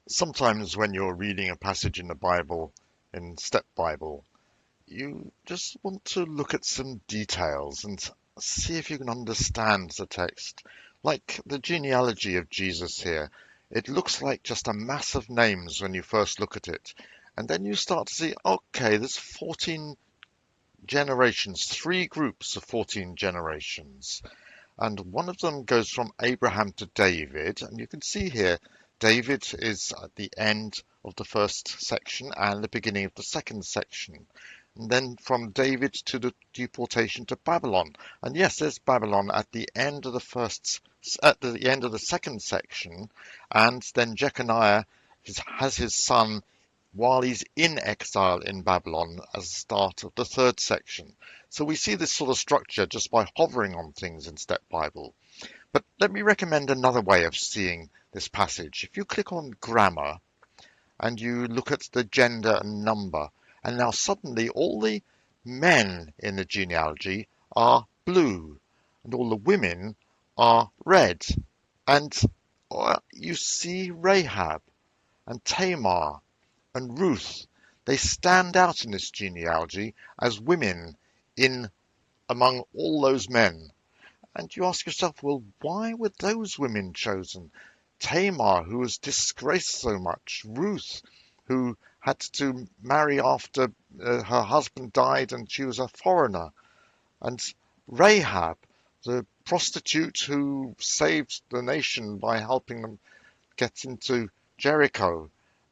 Sometimes when you're reading a passage in the Bible, in STEPBible, you just want to look at some details and see if you can understand the text. Like the genealogy of Jesus here, it looks like just a mass of names when you first look at it. And then you start to see, okay, there's 14 generations, three groups of 14 generations. And one of them goes from Abraham to David, and you can see here David is at the end of the first section and the beginning of the second section. And then from David to the deportation to Babylon. And yes, there's Babylon at the end of the second section, and then Jeconiah has his son while he's in exile in Babylon as the start of the third section. So we see this sort of structure just by hovering on things in STEPBible. But let me recommend another way of seeing this passage. If you click on grammar and you look at the gender and number, and now suddenly all the men in the genealogy are blue and all the women are red. And you see Rahab and Tamar and Ruth. They stand out in this genealogy as women in among all those men. And you ask yourself, well, why were those women chosen? Tamar, who was disgraced so much, Ruth, who had to marry after her husband died and she was a foreigner, and Rahab, the prostitute who saved the nation by helping them get into Jericho.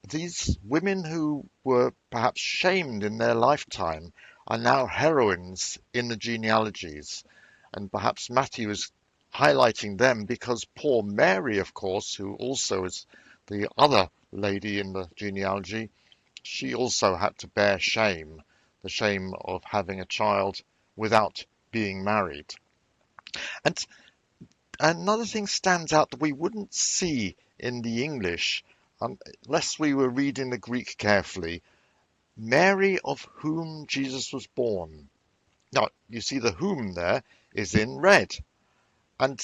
These women who were perhaps shamed in their lifetime are now heroines in the genealogies. And perhaps Matthew is highlighting them because poor Mary, of course, who also is the other lady in the genealogy, she also had to bear shame, the shame of having a child without being married. And another thing stands out that we wouldn't see in the English unless we were reading the Greek carefully. Mary, of whom Jesus was born. Now, you see the whom there is in red, and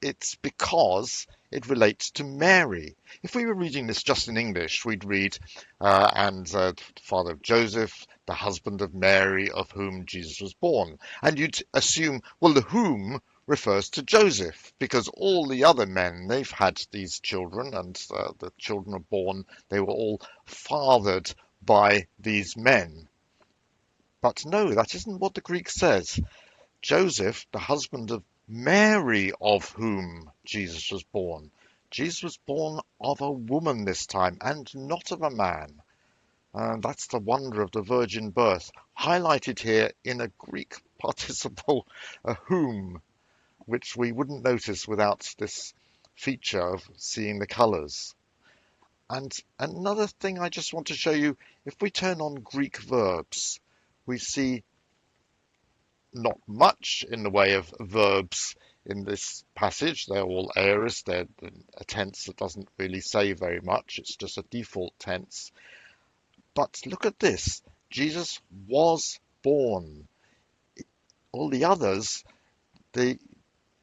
it's because it relates to Mary. If we were reading this just in English, we'd read, father of Joseph, the husband of Mary, of whom Jesus was born. And you'd assume, well, the whom refers to Joseph, because all the other men, they've had these children, and the children are born, they were all fathered by these men. But no, that isn't what the Greek says. Joseph, the husband of Mary, of whom Jesus was born. Jesus was born of a woman this time, and not of a man. And that's the wonder of the virgin birth, highlighted here in a Greek participle, a whom, which we wouldn't notice without this feature of seeing the colours. And another thing I just want to show you, if we turn on Greek verbs, we see not much in the way of verbs in this passage. They're all aorist. They're a tense that doesn't really say very much. It's just a default tense. But look at this. Jesus was born. All the others, the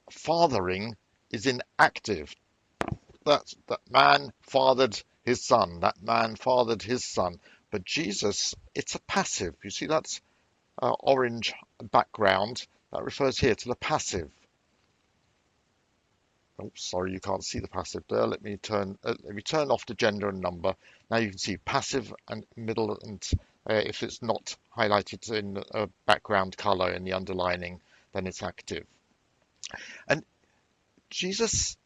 fathering is in active. That man fathered his son. That man fathered his son. But Jesus, it's a passive. You see that's orange background. That refers here to the passive. Oh, sorry, you can't see the passive there. Let me turn off the gender and number. Now you can see passive and middle, and if it's not highlighted in a background color in the underlining, then it's active. And Jesus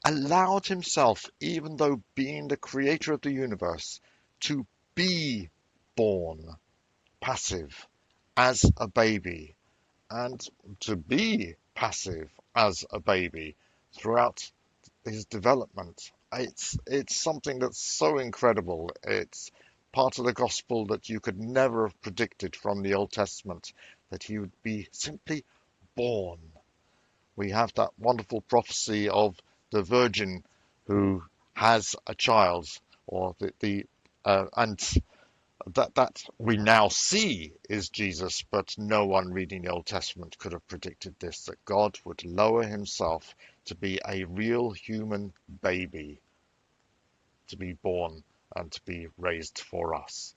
allowed himself, even though being the creator of the universe, to be born passive as a baby, and to be passive as a baby throughout his development. It's something that's so incredible. It's part of the gospel that you could never have predicted from the Old Testament, that he would be simply born. We have that wonderful prophecy of the virgin who has a child, or and that we now see is Jesus, but no one reading the Old Testament could have predicted this, that God would lower himself to be a real human baby. to be born and to be raised for us.